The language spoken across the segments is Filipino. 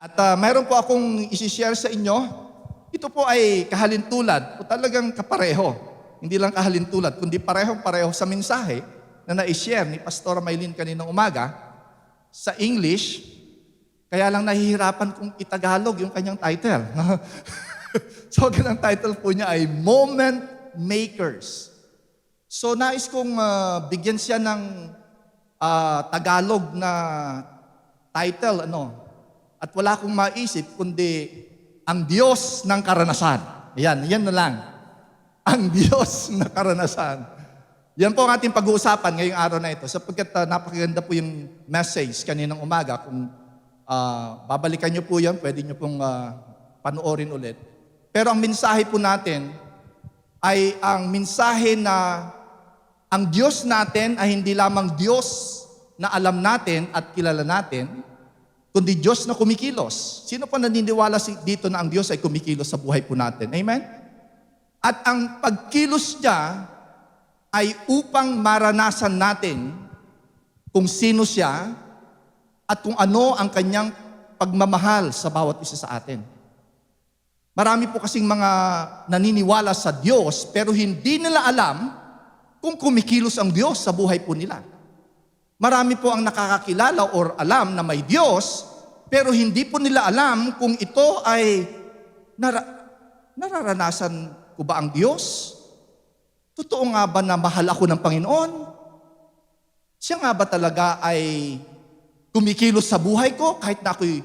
At mayroon po akong isi-share sa inyo. Ito po ay kahalintulad o talagang kapareho. Hindi lang kahalintulad, kundi parehong-pareho sa mensahe na na-share ni Pastora Maylin kaninang umaga sa English. Kaya lang nahihirapan kong itagalog yung kanyang title. So, ang title po niya ay Moment Makers. So, nais kong bigyan siya ng Tagalog na title, At wala akong maisip kundi ang Diyos ng karanasan. Yan na lang. Ang Diyos ng karanasan. Yan po ang ating pag-uusapan ngayong araw na ito. Sapagkat napakaganda po yung message kaninang umaga. Kung babalikan nyo po yan, pwede nyo pong panoorin ulit. Pero ang mensahe po natin ay ang mensahe na ang Diyos natin ay hindi lamang Diyos na alam natin at kilala natin, kundi Diyos na kumikilos. Sino pa naniniwala dito na ang Diyos ay kumikilos sa buhay po natin? Amen? At ang pagkilos niya ay upang maranasan natin kung sino siya at kung ano ang kanyang pagmamahal sa bawat isa sa atin. Marami po kasing mga naniniwala sa Diyos pero hindi nila alam kung kumikilos ang Diyos sa buhay po nila. Marami po ang nakakakilala or alam na may Diyos, pero hindi po nila alam kung ito ay nararanasan ko ba ang Diyos? Totoo nga ba na mahal ako ng Panginoon? Siya nga ba talaga ay kumikilos sa buhay ko kahit na ako'y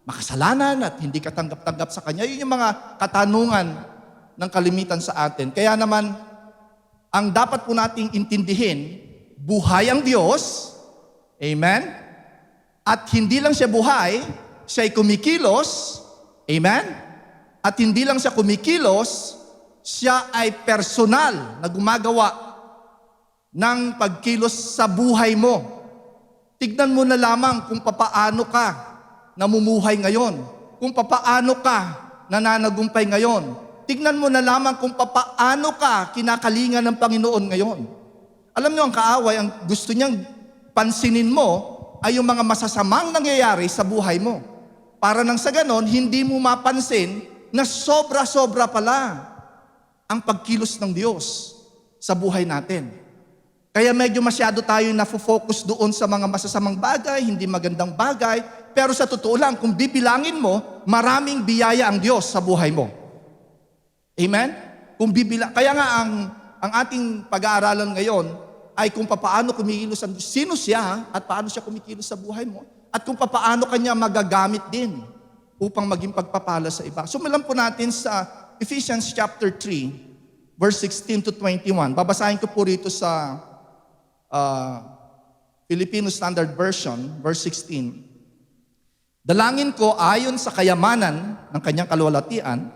makasalanan at hindi katanggap-tanggap sa Kanya? Yun yung mga katanungan ng kalimitan sa atin. Kaya naman, ang dapat po nating intindihin, buhay ang Diyos, amen? At hindi lang siya buhay, siya ay kumikilos, amen? At hindi lang siya kumikilos, siya ay personal na gumagawa ng pagkilos sa buhay mo. Tignan mo na lamang kung papaano ka namumuhay ngayon, kung papaano ka nananagumpay ngayon. Tignan mo na lamang kung papaano ka kinakalingan ng Panginoon ngayon. Alam niyo, ang kaaway, ang gusto niyang pansinin mo ay yung mga masasamang nangyayari sa buhay mo. Para nang sa ganon, hindi mo mapansin na sobra-sobra pala ang pagkilos ng Diyos sa buhay natin. Kaya medyo masyado tayo nafo-focus doon sa mga masasamang bagay, hindi magandang bagay, pero sa totoo lang, kung bibilangin mo, maraming biyaya ang Diyos sa buhay mo. Amen? Kaya nga ang ating pag-aaralan ngayon ay kung paano kumikilos ang Diyos. Sino siya at paano siya kumikilos sa buhay mo? At kung paano kanya magagamit din upang maging pagpapala sa iba. Sumilan po natin sa Ephesians chapter 3, verse 16 to 21. Babasahin ko po rito sa Filipino Standard Version, verse 16. Dalangin ko ayon sa kayamanan ng kanyang kaluwalhatian,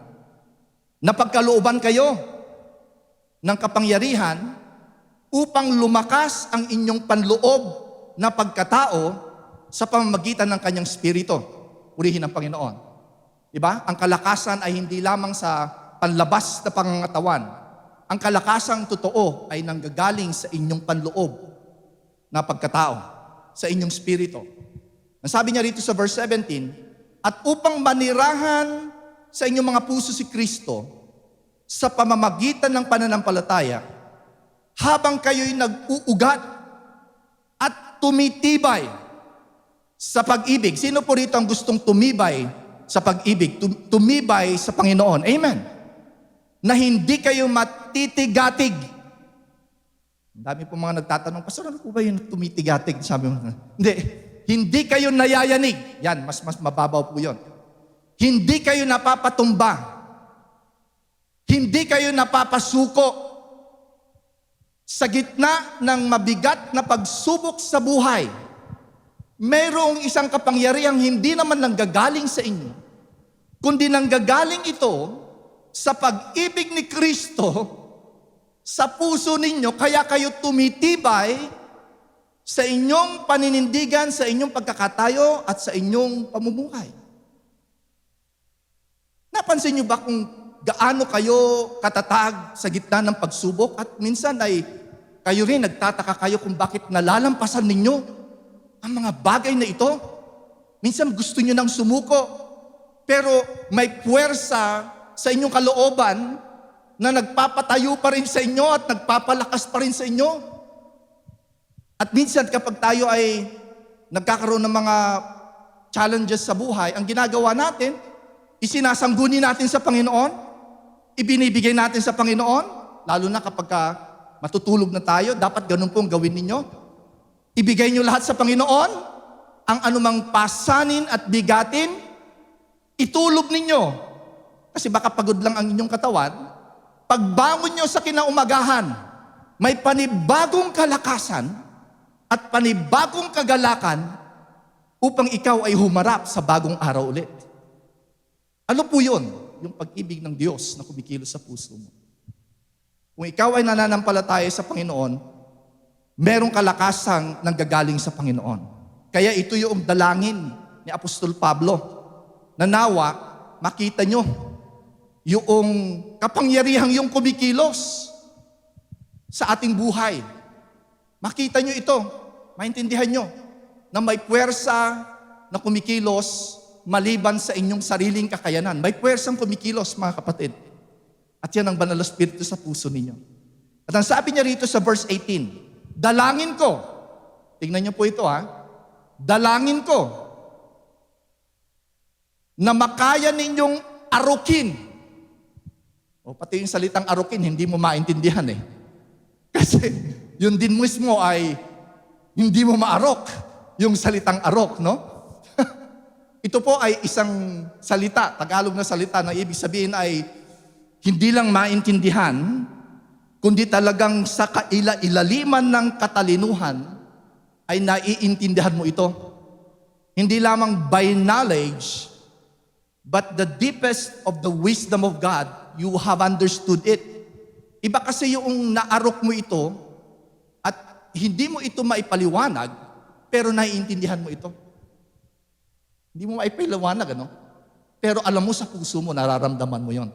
na pagkalooban kayo ng kapangyarihan upang lumakas ang inyong panloob na pagkatao sa pamamagitan ng kanyang Espiritu. Purihin ang Panginoon. Diba? Ang kalakasan ay hindi lamang sa panlabas na pangangatawan. Ang kalakasang totoo ay nanggagaling sa inyong panloob na pagkatao, sa inyong Espiritu. Sabi niya rito sa verse 17, at upang manirahan sa inyong mga puso si Kristo sa pamamagitan ng pananampalataya, habang kayo'y nag-uugat at tumitibay sa pag-ibig. Sino po rito ang gustong tumibay sa pag-ibig? Tumibay sa Panginoon. Amen. Na hindi kayo matitigatig. Ang dami po mga nagtatanong, Pastor, ano po ba yung tumitigatig? Sabi mo, hindi kayo nayayanig. Yan, mas mababaw po yun. Hindi kayo napapatumba. Hindi kayo napapasuko. Sa gitna ng mabigat na pagsubok sa buhay, mayroong isang kapangyarihang hindi naman nanggagaling sa inyo, kundi nanggagaling ito sa pag-ibig ni Kristo sa puso ninyo, kaya kayo tumitibay sa inyong paninindigan, sa inyong pagkakatayo at sa inyong pamumuhay. Napansin niyo ba kung gaano kayo katatag sa gitna ng pagsubok? At minsan ay kayo rin nagtataka kayo kung bakit nalalampasan ninyo ang mga bagay na ito. Minsan gusto nyo nang sumuko, pero may puwersa sa inyong kalooban na nagpapatayo pa rin sa inyo at nagpapalakas pa rin sa inyo. At minsan kapag tayo ay nagkakaroon ng mga challenges sa buhay, ang ginagawa natin, isinasangguni natin sa Panginoon, ibinibigay natin sa Panginoon, lalo na kapag matutulog na tayo, dapat ganun pong gawin ninyo. Ibigay nyo lahat sa Panginoon, ang anumang pasanin at bigatin, itulog ninyo. Kasi baka pagod lang ang inyong katawan. Pagbangon nyo sa kinaumagahan, may panibagong kalakasan at panibagong kagalakan upang ikaw ay humarap sa bagong araw ulit. Ano po yun? Yung pag-ibig ng Diyos na kumikilos sa puso mo. Kung ikaw ay nananampalataya sa Panginoon, merong kalakasang nanggagaling sa Panginoon. Kaya ito yung dalangin ni Apostol Pablo, na nawa makita nyo yung kapangyarihang yung kumikilos sa ating buhay. Makita nyo ito, maintindihan nyo, na may puwersa na kumikilos maliban sa inyong sariling kakayanan. May puwersang kumikilos, mga kapatid. At yan ang Banal na Espiritu sa puso ninyo. At ang sabi niya rito sa verse 18, dalangin ko, tingnan niyo po ito dalangin ko na makaya ninyong arukin. O pati yung salitang arukin, hindi mo maintindihan Kasi yun din mismo ay hindi mo maarok yung salitang arok, no? Ito po ay isang salita, Tagalog na salita na ibig sabihin ay hindi lang maintindihan, kundi talagang sa kaila-ilaliman ng katalinuhan ay naiintindihan mo ito. Hindi lamang by knowledge, but the deepest of the wisdom of God, you have understood it. Iba kasi yung naarok mo ito at hindi mo ito maipaliwanag, pero naiintindihan mo ito. Hindi mo maipaliwanag, pero alam mo sa puso mo, nararamdaman mo yon.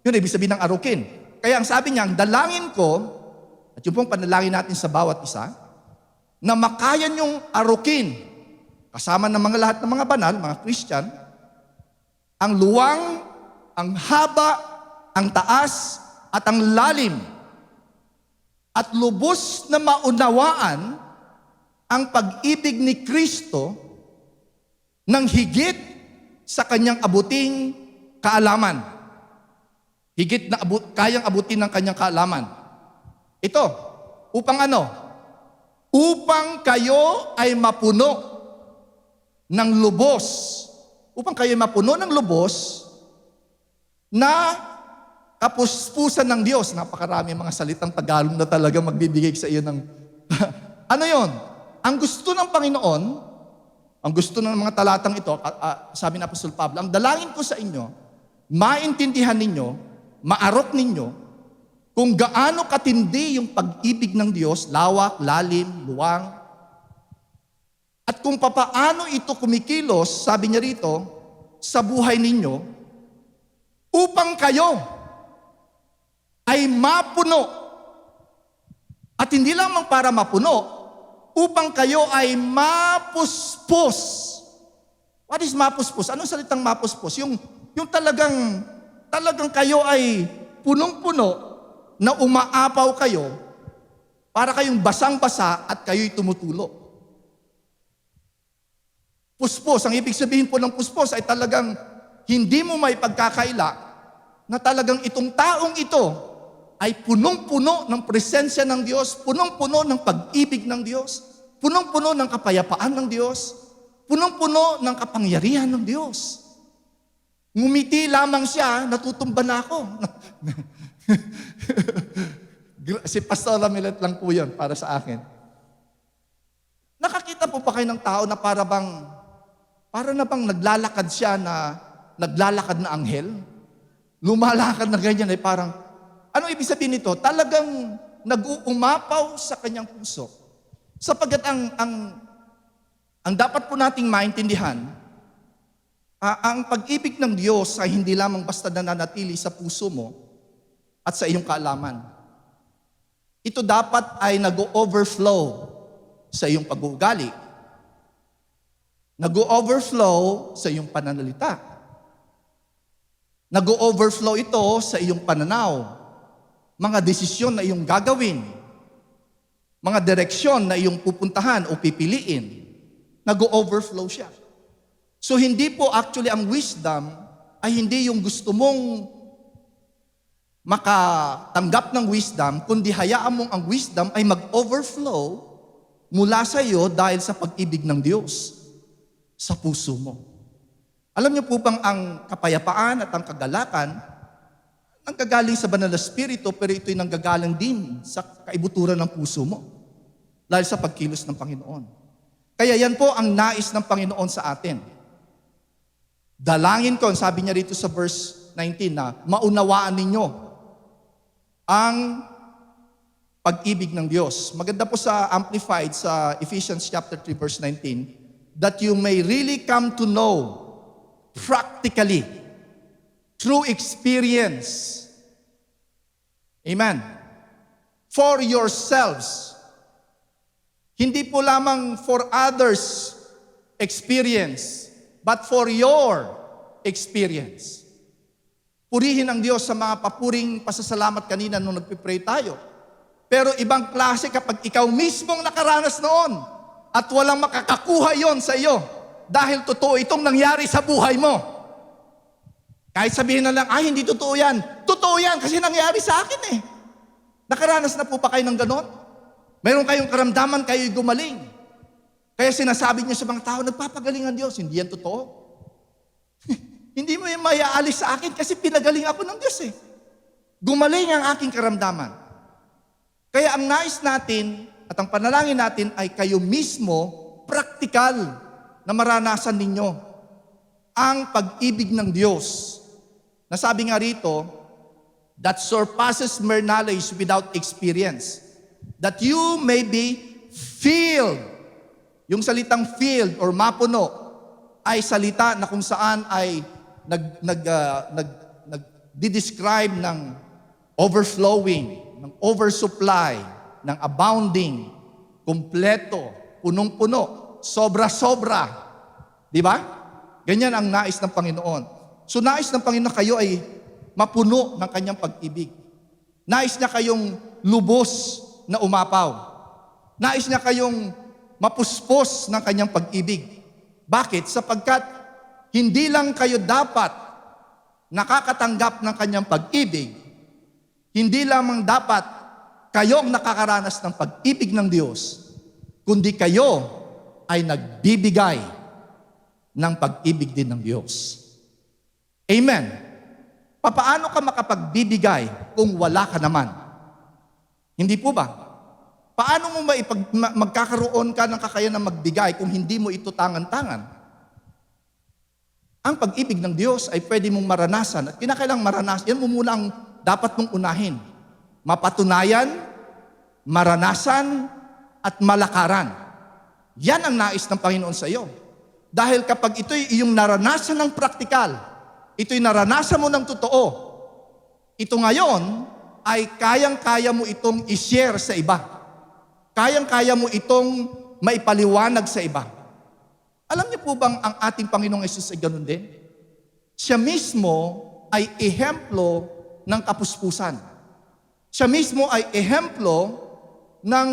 Yun, ibig sabihin ng arukin. Kaya ang sabi niya, ang dalangin ko, at yung pong panalangin natin sa bawat isa, na makaya niyong arukin, kasama ng mga lahat ng mga banal, mga Christian, ang luwang, ang haba, ang taas, at ang lalim, at lubos na maunawaan ang pag-ibig ni Kristo ng higit sa kanyang abuting kaalaman. Higit na kayang abutin ng kanyang kaalaman. Ito, upang ano? Upang kayo ay mapuno ng lubos. Upang kayo ay mapuno ng lubos na kapuspusan ng Diyos. Napakarami mga salitang Tagalog na talaga magbibigay sa iyo ng... Ano yon? Ang gusto ng Panginoon, ang gusto ng mga talatang ito, sabi ng Apostol Pablo, ang dalangin ko sa inyo, maintindihan ninyo, maarok ninyo, kung gaano katindi yung pag-ibig ng Diyos, lawak, lalim, luwang, at kung papaano ito kumikilos, sabi niya rito, sa buhay ninyo, upang kayo ay mapuno. At hindi lamang para mapuno, upang kayo ay mapuspos. What is mapuspos? Anong salitang mapuspos? Yung talagang kayo ay punong-puno na umaapaw kayo para kayong basang-basa at kayo'y tumutulo. Puspos, ang ibig sabihin po ng puspos ay talagang hindi mo may pagkakaila na talagang itong taong ito ay punong-puno ng presensya ng Diyos, punong-puno ng pag-ibig ng Diyos, punong-puno ng kapayapaan ng Diyos, punong-puno ng kapangyarihan ng Diyos. Ngumiti lamang siya, natutumba na ako. Si Pastor Ramilet lang po yun para sa akin. Nakakita po ba kayo ng tao na para na bang naglalakad siya na naglalakad na anghel? Lumalakad na ganyan ay parang, ano ibig sabihin nito? Talagang nag-uumapaw sa kanyang puso. Sapagkat ang dapat po nating maintindihan, ang pag-ibig ng Diyos ay hindi lamang basta nananatili sa puso mo at sa iyong kaalaman. Ito dapat ay nag-overflow sa iyong pag-uugali. Nag-overflow sa iyong pananalita. Nag-overflow ito sa iyong pananaw. Mga desisyon na iyong gagawin. Mga direksyon na iyong pupuntahan o pipiliin. Nag-overflow siya. So hindi po actually ang wisdom ay hindi yung gusto mong makatanggap ng wisdom, kundi hayaan mong ang wisdom ay mag-overflow mula sa iyo dahil sa pag-ibig ng Diyos sa puso mo. Alam niyo po bang ang kapayapaan at ang kagalakan nanggagaling sa banal na spirito, pero ito'y nanggagaling din sa kaibuturan ng puso mo dahil sa pagkilos ng Panginoon. Kaya yan po ang nais ng Panginoon sa atin. Dalangin ko, sabi niya rito sa verse 19 na maunawaan ninyo ang pag-ibig ng Diyos. Maganda po sa Amplified sa Ephesians chapter 3 verse 19, that you may really come to know practically, through experience. Amen. For yourselves. Hindi po lamang for others' experience, but for your experience. Purihin ang Diyos sa mga papuring pasasalamat kanina nung nagpipray tayo. Pero ibang klase kapag ikaw mismong nakaranas noon at walang makakakuha yon sa iyo dahil totoo itong nangyari sa buhay mo. Kahit sabihin na lang, hindi totoo yan. Totoo yan kasi nangyari sa akin eh. Nakaranas na po pa kayo ng ganon? Mayroon kayong karamdaman, kayo'y gumaling. Kaya sinasabi niyo sa mga tao, nagpapagaling ang Diyos. Hindi yan totoo. Hindi mo yung mayaalis sa akin kasi pinagaling ako ng Diyos eh. Gumaling ang aking karamdaman. Kaya ang nais natin at ang panalangin natin ay kayo mismo praktikal na maranasan ninyo ang pag-ibig ng Diyos. Nasabi nga rito, that surpasses mere knowledge without experience. That you may be filled. Yung salitang filled or mapuno ay salita na kung saan ay nag-describe ng overflowing, ng oversupply, ng abounding, kumpleto, punong-puno, sobra-sobra. Di ba? Ganyan ang nais ng Panginoon. So nais ng Panginoon kayo ay mapuno ng kanyang pag-ibig. Nais niya kayong lubos na umapaw. Nais niya kayong mapuspos ng kanyang pag-ibig. Bakit? Sapagkat hindi lang kayo dapat nakakatanggap ng kanyang pag-ibig, hindi lamang dapat kayong nakakaranas ng pag-ibig ng Diyos, kundi kayo ay nagbibigay ng pag-ibig din ng Diyos. Amen. Papaano ka makapagbibigay kung wala ka naman? Hindi po ba? Paano mo magkakaroon ka ng kakayahan na magbigay kung hindi mo ito tangan-tangan? Ang pag-ibig ng Diyos ay pwede mong maranasan at kinakailang maranasan. Yan mo muna ang dapat mong unahin. Mapatunayan, maranasan, at malakaran. Yan ang nais ng Panginoon sa iyo. Dahil kapag ito'y iyong naranasan ng praktikal, ito'y naranasan mo ng totoo, ito ngayon ay kayang-kaya mo itong i-share sa iba. Kayang-kaya mo itong maipaliwanag sa iba. Alam niyo po bang ang ating Panginoong Hesus ay ganun din? Siya mismo ay ehemplo ng kapuspusan. Siya mismo ay ehemplo ng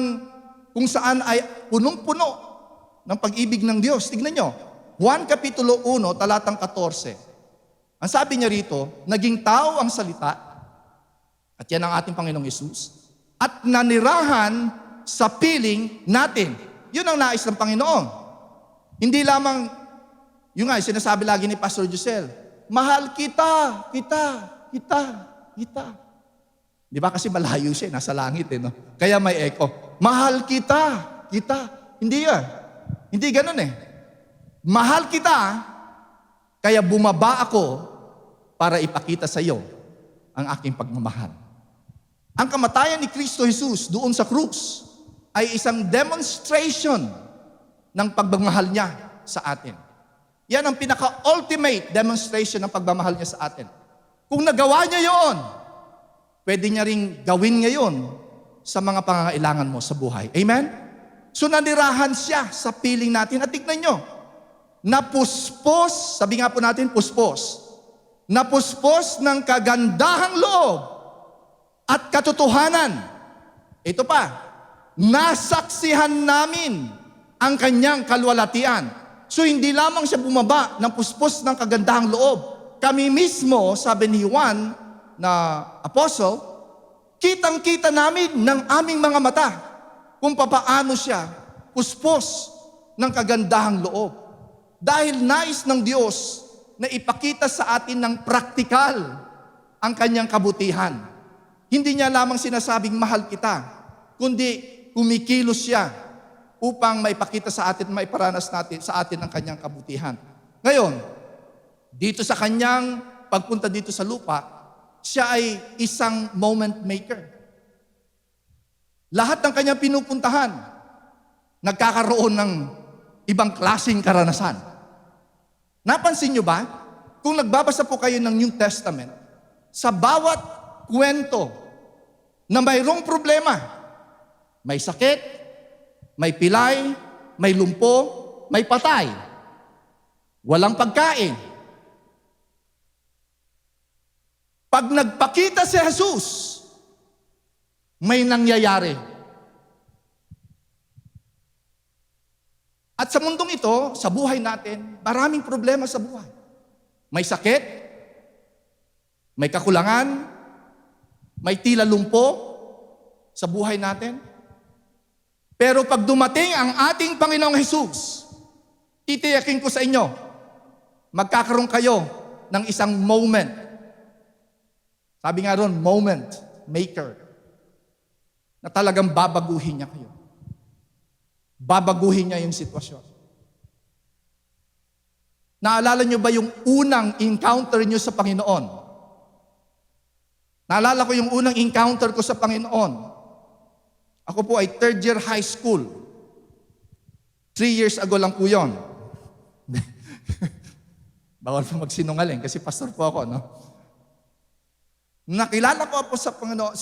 kung saan ay punong-puno ng pag-ibig ng Diyos. Tignan niyo, Juan Kapitulo 1, talatang 14. Ang sabi niya rito, naging tao ang salita, at yan ang ating Panginoong Hesus, at nanirahan sa piling natin. Yun ang nais ng Panginoon. Hindi lamang, yung nga, sinasabi lagi ni Pastor Giselle, mahal kita. Di ba kasi malayo siya, nasa langit no? Kaya may echo. Mahal kita. Hindi yan. Hindi ganun Mahal kita, kaya bumaba ako para ipakita sa iyo ang aking pagmamahal. Ang kamatayan ni Kristo Jesus doon sa krus ay isang demonstration ng pagmamahal niya sa atin. Yan ang pinaka-ultimate demonstration ng pagmamahal niya sa atin. Kung nagawa niya yon, pwede niya ring gawin ngayon sa mga pangangailangan mo sa buhay. Amen? So nanirahan siya sa piling natin. At tignan nyo, napuspos, sabi nga po natin, puspos. Napuspos ng kagandahang loob at katotohanan. Ito pa, nasaksihan namin ang kanyang kalwalatian. So hindi lamang siya bumaba ng puspos ng kagandahang loob. Kami mismo, sabi ni Juan na apostle, kitang-kita namin ng aming mga mata kung papaano siya puspos ng kagandahang loob. Dahil nais ng Diyos na ipakita sa atin ng praktikal ang kanyang kabutihan. Hindi niya lamang sinasabing mahal kita, kundi kumikilos siya upang maipakita sa atin, maiparanas natin sa atin ang kanyang kabutihan. Ngayon, dito sa kanyang pagpunta dito sa lupa, siya ay isang moment maker. Lahat ng kanyang pinupuntahan, nagkakaroon ng ibang klaseng karanasan. Napansin nyo ba? Kung nagbabasa po kayo ng New Testament, sa bawat kwento na mayroong problema, may sakit, may pilay, may lumpo, may patay, walang pagkain. Pag nagpakita si Jesus, may nangyayari. At sa mundong ito, sa buhay natin, maraming problema sa buhay. May sakit, may kakulangan, may tila lumpo sa buhay natin. Pero pag dumating ang ating Panginoong Jesus, titiyakin ko sa inyo, magkakaroon kayo ng isang moment. Sabi nga ron, moment maker, na talagang babaguhin niya kayo. Babaguhin niya yung sitwasyon. Naalala niyo ba yung unang encounter niyo sa Panginoon? Naalala ko yung unang encounter ko sa Panginoon. Ako po ay third year high school. 3 years ago lang po yun. Bawal po magsinungaling kasi pastor po ako, no? Nakilala ko po sa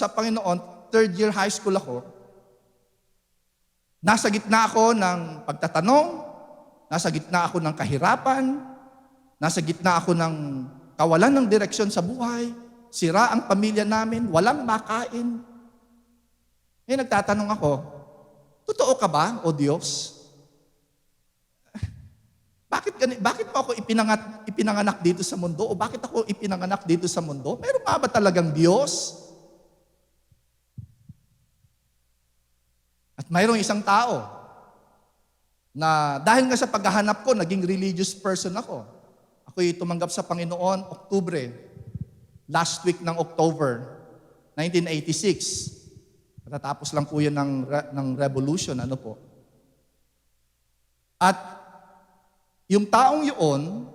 Panginoon, third year high school ako. Nasa gitna ako ng pagtatanong, nasa gitna ako ng kahirapan, nasa gitna ako ng kawalan ng direksyon sa buhay, sira ang pamilya namin, walang makain. Eh nagtatanong ako, totoo ka ba, O Diyos? Bakit mo ako ipinanganak dito sa mundo? O bakit ako ipinanganak dito sa mundo? Meron ba talagang Diyos? At mayroong isang tao na dahil nga sa paghahanap ko, naging religious person ako. Ako'y tumanggap sa Panginoon, Oktubre, last week ng October, 1986. Natatapos lang po yun ng revolution, ano po. At yung taong yun,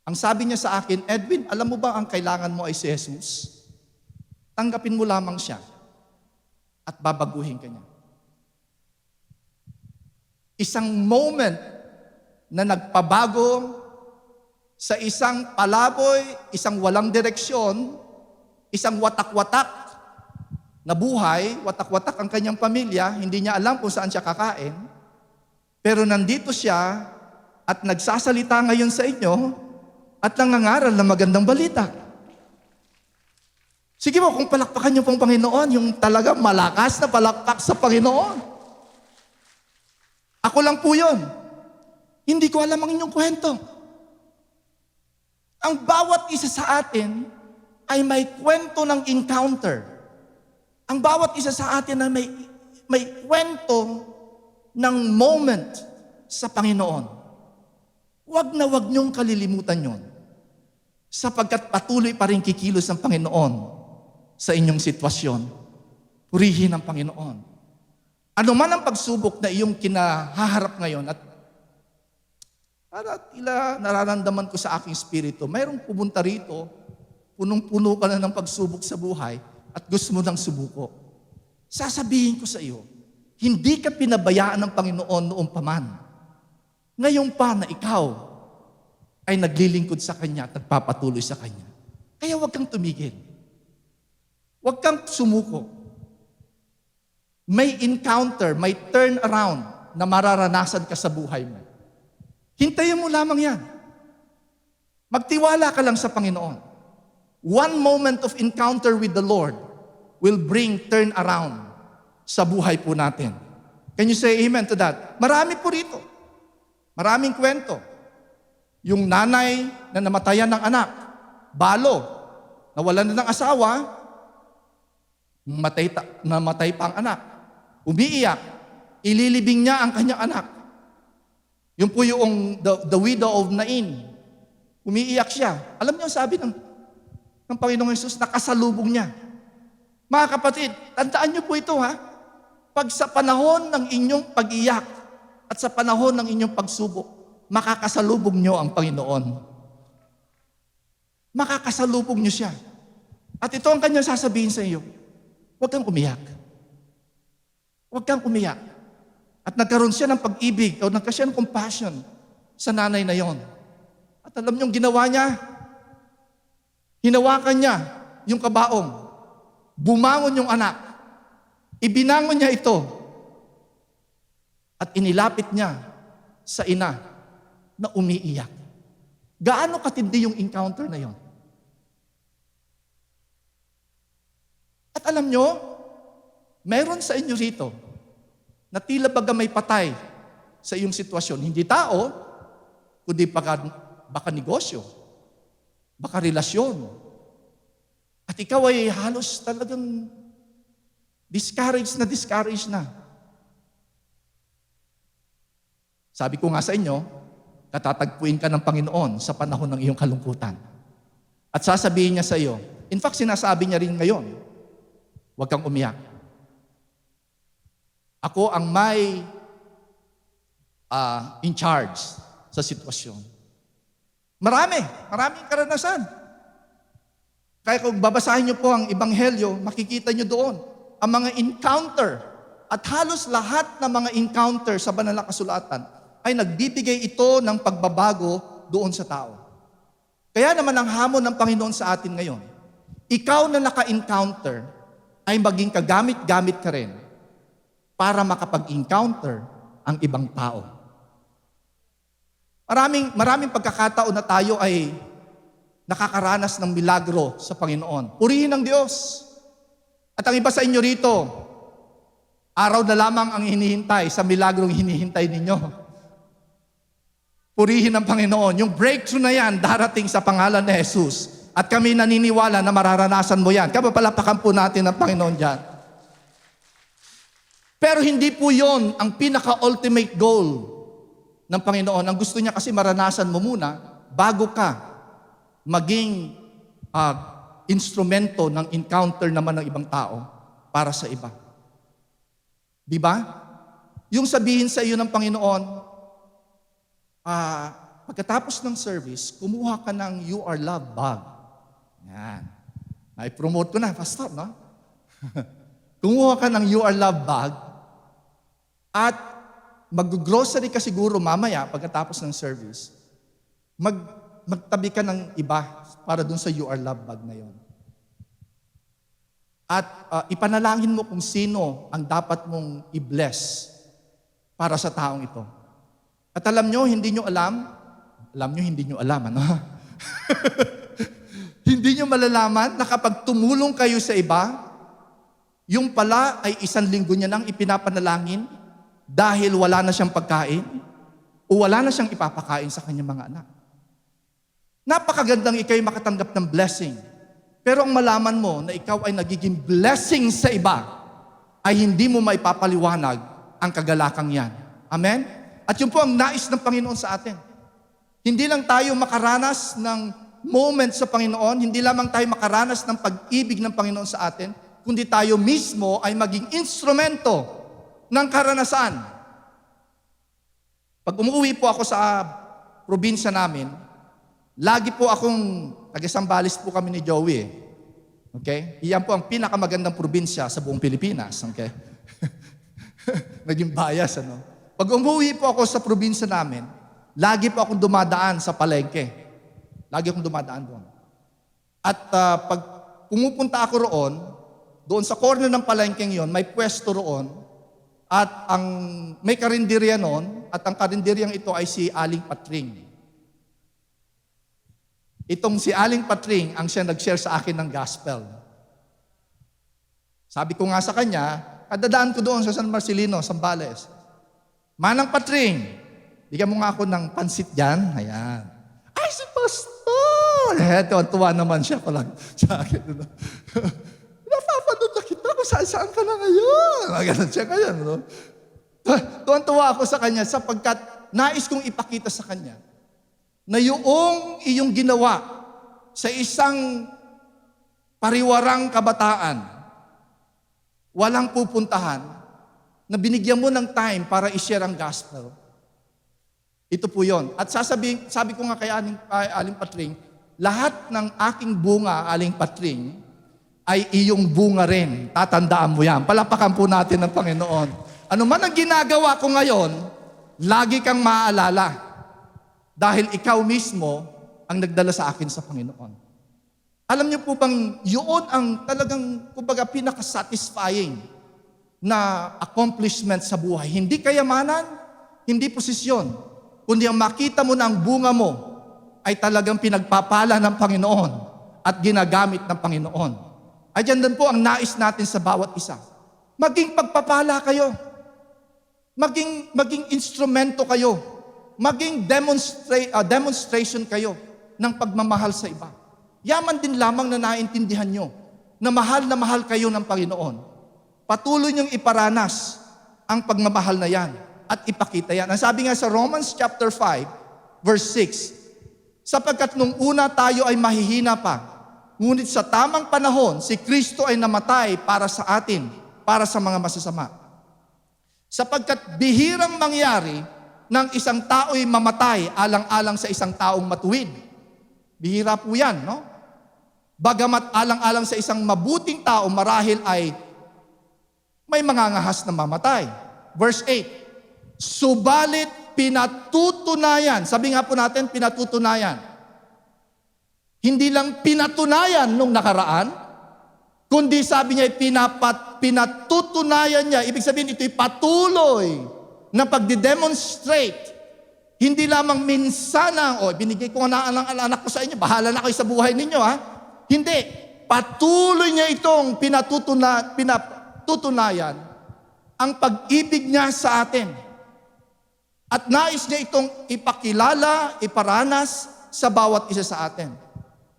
ang sabi niya sa akin, Edwin, alam mo ba ang kailangan mo ay si Jesus? Tanggapin mo lamang siya at babaguhin ka niya. Isang moment na nagpabago sa isang palaboy, isang walang direksyon, isang watak-watak na buhay, watak-watak ang kanyang pamilya, hindi niya alam kung saan siya kakain, pero nandito siya at nagsasalita ngayon sa inyo at nangangaral ng magandang balita. Sige mo, kung palakpakan niyo pong Panginoon, yung talaga malakas na palakpak sa Panginoon. Ako lang po yun. Hindi ko alam ang inyong kwento. Ang bawat isa sa atin ay may kwento ng encounter. Ang bawat isa sa atin ay may kwento ng moment sa Panginoon. Huwag na huwag niyong kalilimutan yon. Sapagkat patuloy pa rin kikilos ang Panginoon sa inyong sitwasyon. Purihin ang Panginoon. Ano man ang pagsubok na iyong kinahaharap ngayon at para tila nararamdaman ko sa aking spirito, mayroong pumunta rito, punong-puno ka na ng pagsubok sa buhay at gusto mo ng subuko. Sasabihin ko sa iyo, hindi ka pinabayaan ng Panginoon noong paman. Ngayon pa na ikaw ay naglilingkod sa Kanya at nagpapatuloy sa Kanya. Kaya huwag kang tumigil. Huwag kang sumuko. May encounter, may turn around na mararanasan ka sa buhay mo. Hintayin mo lamang yan. Magtiwala ka lang sa Panginoon. One moment of encounter with the Lord will bring turn around sa buhay po natin. Can you say amen to that? Marami po rito. Maraming kwento. Yung nanay na namatayan ng anak, balo, nawalan na ng asawa, namatay pa ang anak. Umiiyak, ililibing niya ang kanyang anak. Yun po yung the widow of Nain. Umiiyak siya. Alam niyo, sabi ng Panginoong Hesus, nakasalubong niya. Mga kapatid, tandaan niyo po ito ha. Pag sa panahon ng inyong pag-iyak at sa panahon ng inyong pagsubok, makakasalubong niyo ang Panginoon. Makakasalubong niyo siya. At ito ang kanyang sasabihin sa iyo, huwag kang umiyak. Huwag kang umiyak. At nagkaroon siya ng pag-ibig o nagkaroon siya ng compassion sa nanay na yon. At alam niyo ang ginawa niya? Hinawakan niya yung kabaong. Bumangon yung anak. Ibinangon niya ito. At inilapit niya sa ina na umiiyak. Gaano katindi yung encounter na yon? At alam niyo, meron sa inyo rito na tila baga may patay sa iyong sitwasyon. Hindi tao, kundi baka negosyo, baka relasyon. At ikaw ay halos talagang discouraged na. Sabi ko nga sa inyo, katatagpuin ka ng Panginoon sa panahon ng iyong kalungkutan. At sasabihin niya sa iyo, in fact, sinasabi niya rin ngayon, huwag kang umiyak. Ako ang may in charge sa sitwasyon. Maraming karanasan. Kaya kung babasahin niyo po ang Ebanghelyo, makikita niyo doon ang mga encounter. At halos lahat ng mga encounter sa banal na kasulatan ay nagbibigay ito ng pagbabago doon sa tao. Kaya naman ang hamon ng Panginoon sa atin ngayon, ikaw na naka-encounter ay maging kagamit-gamit ka rin para makapag-encounter ang ibang tao. Maraming pagkakataon na tayo ay nakakaranas ng milagro sa Panginoon. Purihin ang Diyos. At ang iba sa inyo rito, araw na lamang ang hinihintay sa milagrong hinihintay ninyo. Purihin ang Panginoon. Yung breakthrough na yan, darating sa pangalan ni Jesus. At kami naniniwala na mararanasan mo yan. Kapapalapakan po natin ang Panginoon dyan. Pero hindi po yon ang pinaka-ultimate goal ng Panginoon. Ang gusto niya kasi maranasan mo muna bago ka maging instrumento ng encounter naman ng ibang tao para sa iba. Di ba? Yung sabihin sa iyo ng Panginoon, pagkatapos ng service, kumuha ka ng You Are Loved bag. Yan. I-promote ko na, pastor, no? Kumuha ka ng You Are Loved bag at mag-grocery ka siguro mamaya pagkatapos ng service. Magtabi ka ng iba para dun sa You Are Loved bag na yon. At ipanalangin mo kung sino ang dapat mong i-bless para sa taong ito. At alam nyo, hindi nyo alam, ano? Hindi nyo malalaman na kapag tumulong kayo sa iba, yung pala ay 1 linggo niya nang ipinapanalangin dahil wala na siyang pagkain o wala na siyang ipapakain sa kanyang mga anak. Napakagandang ikaw'y makatanggap ng blessing. Pero ang malaman mo na ikaw ay nagiging blessing sa iba, ay hindi mo maipapaliwanag ang kagalakang yan. Amen? At yun po ang nais ng Panginoon sa atin. Hindi lang tayo makaranas ng moment sa Panginoon, hindi lamang tayo makaranas ng pag-ibig ng Panginoon sa atin, kundi tayo mismo ay maging instrumento ng karanasan. Pag umuwi po ako sa probinsya namin, lagi po akong, taga-Sambales po kami ni Joey. Okay? Iyan po ang pinakamagandang probinsya sa buong Pilipinas. Okay? Naging bias, ano? Pag umuwi po ako sa probinsya namin, lagi po akong dumadaan sa palengke. Lagi akong dumadaan doon. At pag pumupunta ako roon, doon sa corner ng palengkeng yon, may pwesto roon, at ang may karinderya noon, At ang karinderyang ito ay si Aling Patring. Itong si Aling Patring ang siya nag-share sa akin ng gospel. Sabi ko nga sa kanya, kadadaan ko doon sa San Marcelino, Zambales. Manang Patring, bigyan mo nga ako ng pansit dyan. Ayan. Ay, si Pastor! Tuwa naman siya palang sa akin. Napapanood na kita kung saan ka na ngayon. Ganun siya ngayon. No? Tuwan-tuwa ako sa kanya sapagkat nais kong ipakita sa kanya na yung iyong ginawa sa isang pariwarang kabataan, walang pupuntahan, na binigyan mo ng time para i-share ang gospel. Ito po yon. At sabi ko nga kay Aling Patring, lahat ng aking bunga, Aling Patring, ay iyong bunga rin. Tatandaan mo yan. Palapakan po natin ng Panginoon. Ano man ang ginagawa ko ngayon, lagi kang maaalala. Dahil ikaw mismo ang nagdala sa akin sa Panginoon. Alam niyo po bang yun ang talagang, kumbaga, pinaka-satisfying na accomplishment sa buhay. Hindi kayamanan, hindi posisyon, kundi ang makita mo na ang bunga mo ay talagang pinagpapala ng Panginoon at ginagamit ng Panginoon. Ay dyan din po ang nais natin sa bawat isa. Maging pagpapala kayo. Maging instrumento kayo. Maging demonstration kayo ng pagmamahal sa iba. Yaman din lamang na naintindihan nyo na mahal kayo ng Panginoon. Patuloy niyong iparanas ang pagmamahal na yan at ipakita yan. Ang sabi nga sa Romans chapter 5, verse 6, sapagkat nung una tayo ay mahihina pa, ngunit sa tamang panahon, si Kristo ay namatay para sa atin, para sa mga masasama. Sapagkat bihirang mangyari ng isang tao'y mamatay alang-alang sa isang taong matuwid. Bihira po yan, no? Bagamat alang-alang sa isang mabuting tao, marahil ay may mangangahas na mamatay. Verse 8, subalit pinatutunayan, sabi nga po natin, pinatutunayan. Hindi lang pinatunayan nung nakaraan, kundi sabi niya, pinatutunayan niya. Ibig sabihin, ito'y patuloy na pagdidemonstrate. Hindi lamang minsanang, binigay ko na ang anak ko sa inyo, bahala na kayo sa buhay ninyo, ha? Hindi. Patuloy niya itong pinatutunayan ang pag-ibig niya sa atin. At nais niya itong ipakilala, iparanas sa bawat isa sa atin.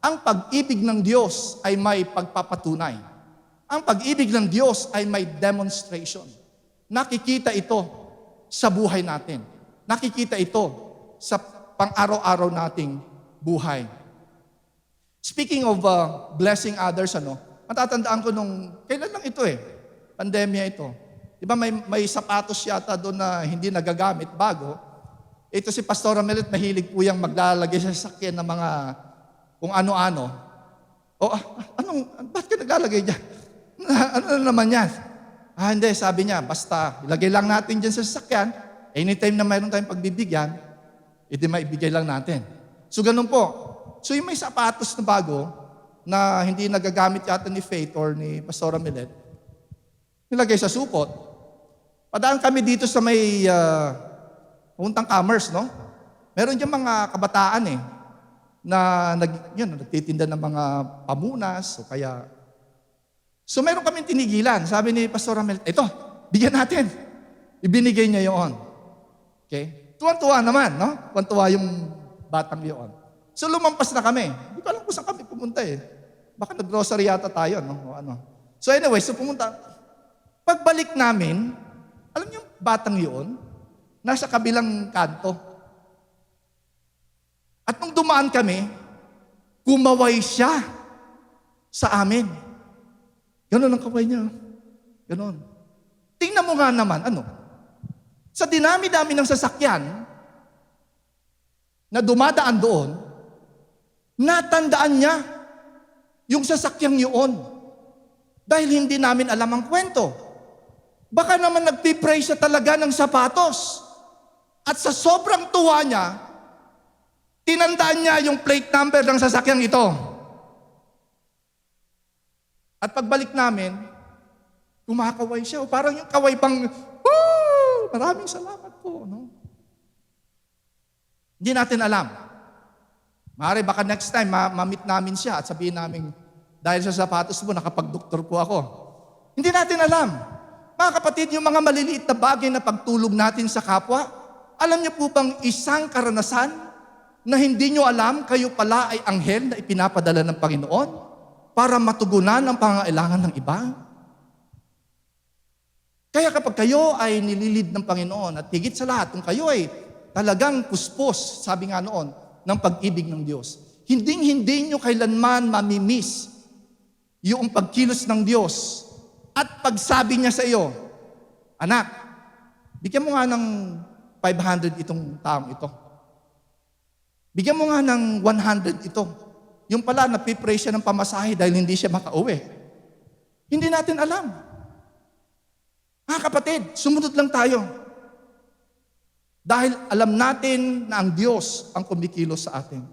Ang pag-ibig ng Diyos ay may pagpapatunay. Ang pag-ibig ng Diyos ay may demonstration. Nakikita ito sa buhay natin. Nakikita ito sa pang-araw-araw nating buhay. Speaking of blessing others, matatandaan ko kailan lang ito pandemya ito. Di ba may sapatos yata doon na hindi nagagamit, bago. Ito si Pastor Amelit, mahilig po yung maglalagay sa sakyan ng mga kung ano-ano. Ba't ka naglalagay dyan? Ano naman yan? Hindi, sabi niya, basta ilagay lang natin dyan sa sasakyan, anytime na mayroon tayong pagbibigyan, edi maibigay lang natin. So ganun po. So yung may sapatos na bago, na hindi nagagamit yata ni Faith or ni Pastor Amelet, nilagay sa supot. Padaan kami dito sa may puntang Commerce, no? Meron dyan mga kabataan na nagtitinda ng mga pamunas o kaya. So meron kaming tinigilan. Sabi ni Pastor Amelet, ito, bigyan natin. Ibinigay niya yun. Okay? Tuwan-tuwa naman, no? Tuwan-tuwa yung batang yun. So lumampas na kami. Hindi ko alam kung saan kami pumunta Baka nag-grocery yata tayo, no? O ano. So anyway, pumunta. Pagbalik namin, alam niyo yung batang yun, nasa kabilang kanto. At nung dumaan kami, kumaway siya sa amin. Ganon ang kaway niya. Ganon. Tingnan mo nga naman, sa dinami-dami ng sasakyan na dumadaan doon, natandaan niya yung sasakyang yun. Dahil hindi namin alam ang kwento. Baka naman nagpipray siya talaga ng sapatos. At sa sobrang tuwa niya, tinandaan niya yung plate number ng sasakyang ito. At pagbalik namin, kumakaway siya. Parang yung kaway pang, maraming salamat po. No? Hindi natin alam. Maaari baka next time, ma-meet namin siya at sabihin namin, dahil sa sapatos mo, nakapag-doktor po ako. Hindi natin alam. Mga kapatid, yung mga maliliit na bagay na pagtulog natin sa kapwa, alam niyo po bang isang karanasan na hindi niyo alam, kayo pala ay anghel na ipinapadala ng Panginoon para matugunan ang pangangailangan ng iba? Kaya kapag kayo ay nililid ng Panginoon at higit sa lahat, kung kayo ay talagang puspos, sabi nga noon, ng pag-ibig ng Diyos, hindi nyo kailanman mamimiss yung pagkilos ng Diyos at pagsabi niya sa iyo, anak, bigyan mo nga ng 500 itong taong ito. Bigyan mo nga ng 100 ito. Yung pala, napipray siya ng pamasahe dahil hindi siya makauwi. Hindi natin alam. Mga kapatid, sumunod lang tayo. Dahil alam natin na ang Diyos ang kumikilos sa atin.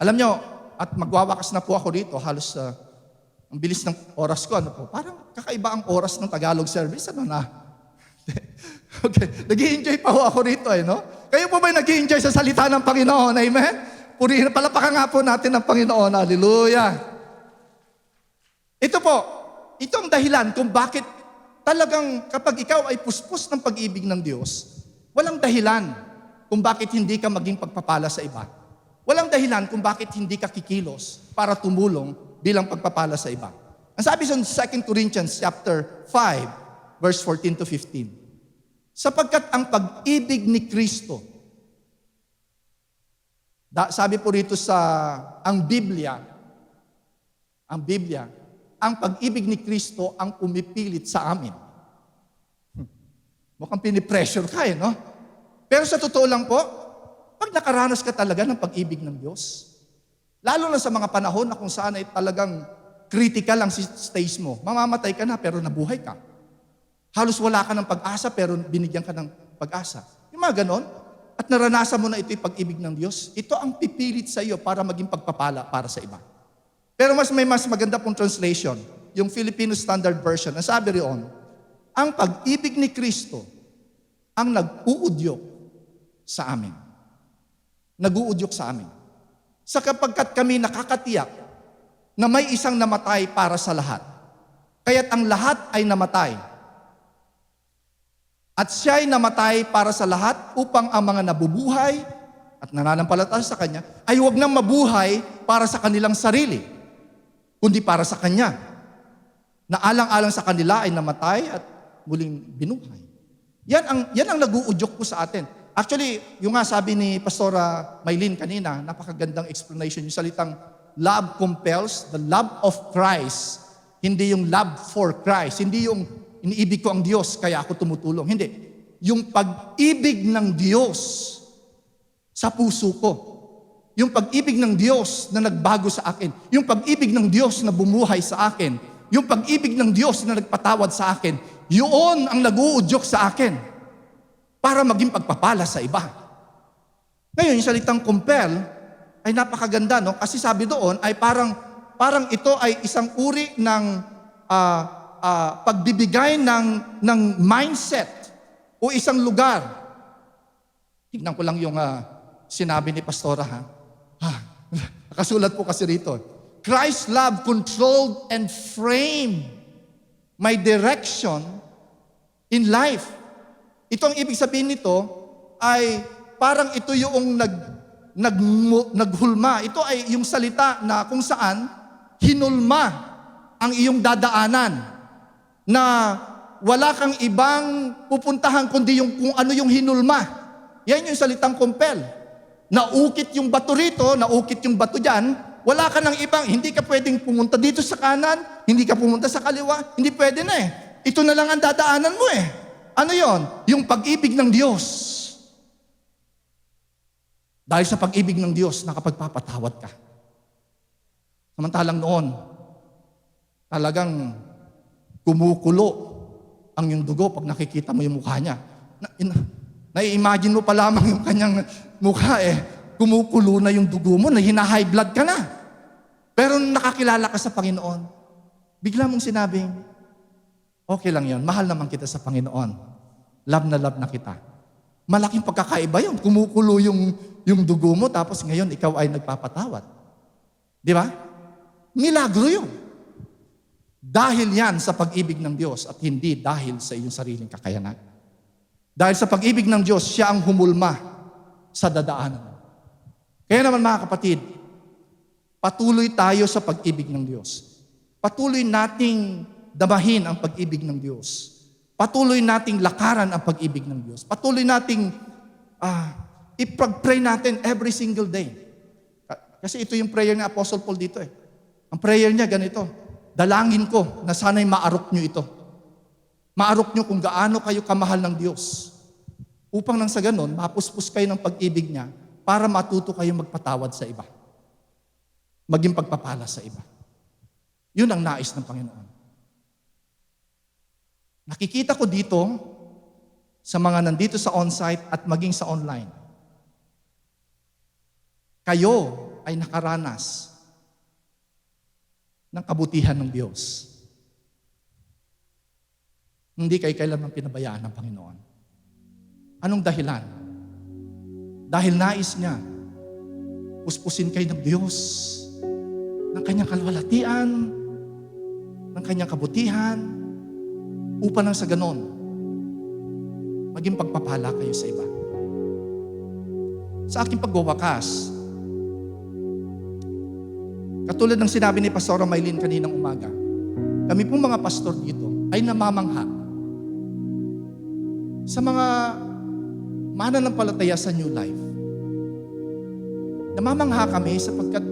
Alam nyo, at magwawakas na po ako rito, halos ang bilis ng oras ko, parang kakaiba ang oras ng Tagalog service, Okay, nag-i-enjoy pa ho ako rito no? Kayo po ba nag-i-enjoy sa salita ng Panginoon? Amen? Purihin, palapakan nga po natin ang Panginoon. Hallelujah. Ito po, ito ang dahilan kung bakit talagang kapag ikaw ay puspos ng pag-ibig ng Diyos, walang dahilan kung bakit hindi ka maging pagpapala sa iba. Walang dahilan kung bakit hindi ka kikilos para tumulong bilang pagpapala sa iba. Ang sabi sa 2 Corinthians chapter 5, verse 14 to 15, sapagkat ang pag-ibig ni Kristo, sabi po rito sa ang Biblia, ang pag-ibig ni Kristo ang pumipilit sa amin. Mukhang pinipressure ka no? Pero sa totoo lang po, pag nakaranas ka talaga ng pag-ibig ng Diyos, lalo na sa mga panahon na kung saan ay talagang critical ang stage mo, mamamatay ka na pero nabuhay ka. Halos wala ka ng pag-asa pero binigyan ka ng pag-asa. Yung mga ganon, at naranasan mo na ito yung pag-ibig ng Diyos, ito ang pipilit sa iyo para maging pagpapala para sa iba. Pero may mas maganda pong translation, yung Filipino Standard Version, ang sabi riyon, ang pag-ibig ni Kristo ang nag-uudyok sa amin. Nag-uudyok sa amin. Sa kapagkat kami nakakatiyak na may isang namatay para sa lahat. Kaya't ang lahat ay namatay. At siya'y namatay para sa lahat upang ang mga nabubuhay at nananampalataya sa Kanya ay huwag nang mabuhay para sa kanilang sarili, kundi para sa Kanya, na alang-alang sa kanila ay namatay at muling binuhay. Yan ang nag-uudyok po sa atin. Actually, yung nga sabi ni Pastora Maylin kanina, napakagandang explanation, yung salitang love compels, the love of Christ, hindi yung love for Christ, hindi yung iniibig ko ang Diyos kaya ako tumutulong. Hindi. Yung pag-ibig ng Diyos sa puso ko. Yung pag-ibig ng Diyos na nagbago sa akin. Yung pag-ibig ng Diyos na bumuhay sa akin. Yung pag-ibig ng Diyos na nagpatawad sa akin. Yun ang nag-uudyok sa akin para maging pagpapala sa iba. Ngayon, yung salitang compel ay napakaganda, no? Kasi sabi doon ay parang ito ay isang uri ng pagbibigay ng mindset o isang lugar. Tignan ko lang yung sinabi ni Pastora. Nakasulat po kasi rito. Christ's love controlled and framed my direction in life. Ito ang ibig sabihin nito ay parang ito yung naghulma. Ito ay yung salita na kung saan hinulma ang iyong dadaanan. Na wala kang ibang pupuntahan kundi kung ano yung hinulma. Yan yung salitang compel. Naukit yung bato rito, naukit yung bato dyan, wala ka ng ibang, hindi ka pwedeng pumunta dito sa kanan, hindi ka pumunta sa kaliwa, hindi pwede na Ito na lang ang dadaanan mo Ano yon? Yung pag-ibig ng Diyos. Dahil sa pag-ibig ng Diyos, nakapagpapatawad ka. Samantalang noon, talagang kumukulo ang yung dugo pag nakikita mo yung mukha niya. Nai-imagine mo pa lamang yung kanyang mukha kumukulo na yung dugo mo, na hina-high blood ka na. Pero nakakilala ka sa Panginoon, bigla mong sinabing, okay lang yon, mahal naman kita sa Panginoon. Love na kita. Malaking pagkakaiba yun. Kumukulo yung dugo mo, tapos ngayon ikaw ay nagpapatawad. Di ba? Milagro yun. Dahil yan sa pag-ibig ng Diyos at hindi dahil sa iyong sariling kakayanan. Dahil sa pag-ibig ng Diyos, siya ang humulma sa dadaanan. Kaya naman mga kapatid, patuloy tayo sa pag-ibig ng Diyos. Patuloy nating damahin ang pag-ibig ng Diyos. Patuloy nating lakaran ang pag-ibig ng Diyos. Patuloy nating ipag-pray natin every single day. Kasi ito yung prayer ni Apostle Paul dito eh. Ang prayer niya ganito, dalangin ko na sana'y maarok nyo ito. Maarok nyo kung gaano kayo kamahal ng Diyos. Upang nang sa ganon, mapuspos kayo ng pag-ibig niya para matuto kayo magpatawad sa iba. Maging pagpapala sa iba. Yun ang nais ng Panginoon. Nakikita ko dito sa mga nandito sa on-site at maging sa online. Kayo ay nakaranas ng kabutihan ng Diyos. Hindi kayo kailanman pinabayaan ng Panginoon. Anong dahilan? Dahil nais niya, puspusin kayo ng Diyos, ng kanyang kalwalatian, ng kanyang kabutihan, upang nang sa ganon, maging pagpapala kayo sa iba. Sa aking pagwawakas, katulad ng sinabi ni Pastora Maylin kaninang umaga, kami pong mga pastor dito ay namamangha sa mga mananampalataya sa New Life. Namamangha kami sapagkat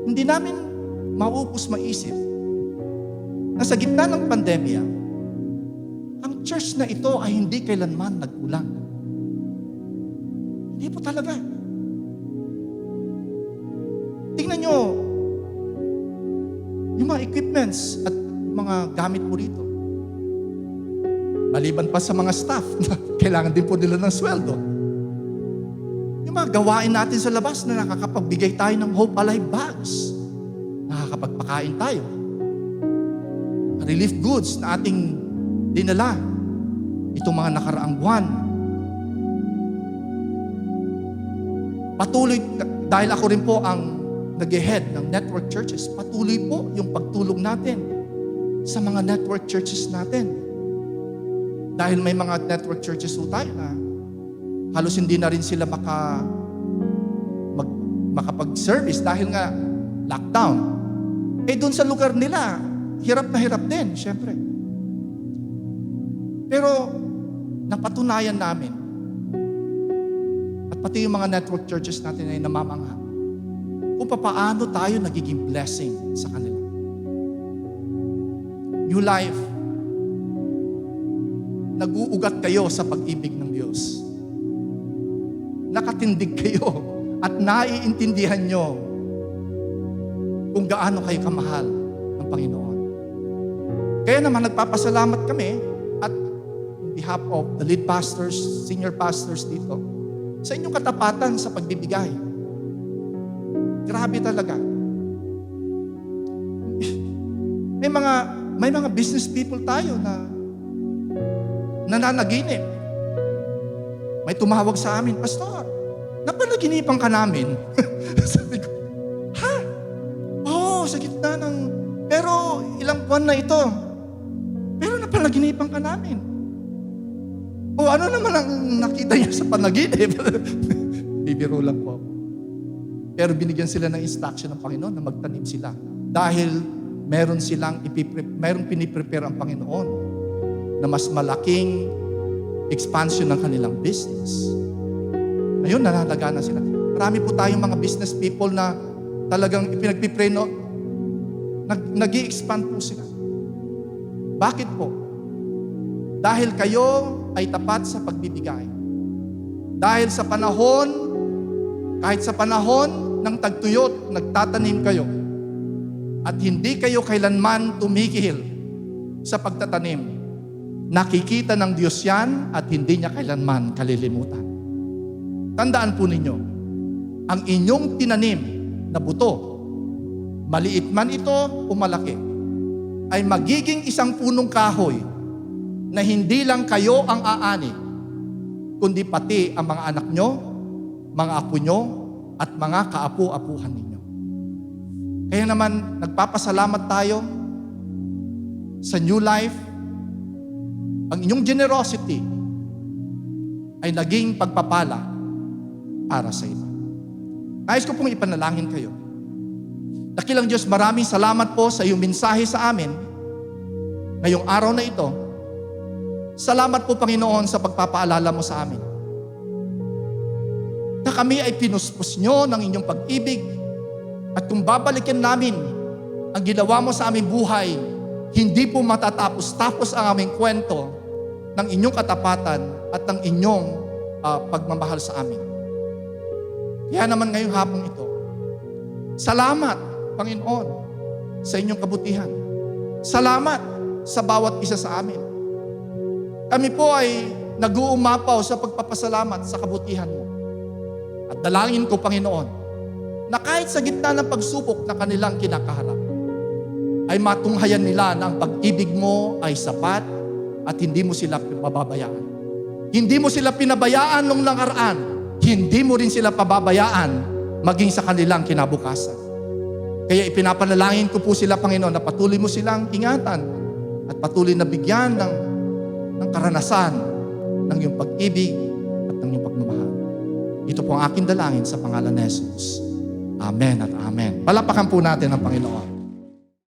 hindi namin maupos maisip na sa gitna ng pandemya, ang church na ito ay hindi kailanman nagkulang. Hindi po talaga. Tingnan nyo, yung mga equipments at mga gamit po rito. Maliban pa sa mga staff, kailangan din po nila ng sweldo. Yung mga gawain natin sa labas na nakakapagbigay tayo ng Hope Alive bags. Nakakapagpakain tayo. Relief goods na ating dinala itong mga nakaraang buwan. Patuloy, dahil ako rin po ang nag-head ng network churches, patuloy po yung pagtulong natin sa mga network churches natin. Dahil may mga network churches po tayo na halos hindi na rin sila makapag-service dahil nga lockdown. Eh doon sa lugar nila, hirap na hirap din, syempre. Pero napatunayan namin at pati yung mga network churches natin ay namamangha kung paano tayo nagiging blessing sa kanila. New Life, nag-uugat kayo sa pag-ibig ng Diyos. Nakatindig kayo at naiintindihan nyo kung gaano kayo kamahal ng Panginoon. Kaya naman nagpapasalamat kami at on behalf of the lead pastors, senior pastors dito, sa inyong katapatan sa pagbibigay. Grabe talaga. May mga business people tayo na nananaginip. May tumawag sa amin, Pastor, napanaginipan ka namin. Sabi ko, ha? Oo, sa gitna ng, pero ilang buwan na ito. Pero napanaginipan ka namin. O ano naman ang nakita niya sa panaginip? Bibiro lang po. Pero binigyan sila ng instruction ng Panginoon na magtanim sila. Dahil meron piniprepare ang Panginoon na mas malaking expansion ng kanilang business. Ngayon, nanalaga na sila. Marami po tayong mga business people na talagang ipinagpipray, no? Nag-i-expand po sila. Bakit po? Dahil kayo ay tapat sa pagbibigay. Dahil sa panahon, kahit sa panahon ng tagtuyot, nagtatanim kayo. At hindi kayo kailanman tumigil sa pagtatanim. Nakikita ng Diyos yan at hindi niya kailanman kalilimutan. Tandaan po ninyo, ang inyong tinanim na buto, maliit man ito o malaki, ay magiging isang punong kahoy na hindi lang kayo ang aani, kundi pati ang mga anak nyo, mga apo nyo, at mga kaapu-apuhan ninyo. Kaya naman, nagpapasalamat tayo sa New Life. Ang inyong generosity ay naging pagpapala para sa iba. Nais ko pong ipanalangin kayo. Dakilang Diyos, maraming salamat po sa iyong mensahe sa amin ngayong araw na ito. Salamat po, Panginoon, sa pagpapaalala mo sa amin na kami ay pinuspos nyo ng inyong pag-ibig, at kung babalikan namin ang ginawa mo sa aming buhay, hindi po matatapos-tapos ang aming kwento ng inyong katapatan at ng inyong pagmamahal sa amin. Kaya naman ngayong hapong ito, salamat, Panginoon, sa inyong kabutihan. Salamat sa bawat isa sa amin. Kami po ay nag-uumapaw sa pagpapasalamat sa kabutihan mo. At dalangin ko, Panginoon, na kahit sa gitna ng pagsubok na kanilang kinakaharap, ay matunghayan nila na ang pag-ibig mo ay sapat at hindi mo sila pababayaan. Hindi mo sila pinabayaan nung nakaraan. Hindi mo rin sila pababayaan maging sa kanilang kinabukasan. Kaya ipinapanalangin ko po sila, Panginoon, na patuloy mo silang ingatan at patuloy na bigyan ng karanasan ng iyong pag-ibig at ng iyong pagmamahal. Ito po ang aking dalangin sa pangalan ni Jesus. Amen at amen. Palapakan po natin ang Panginoon.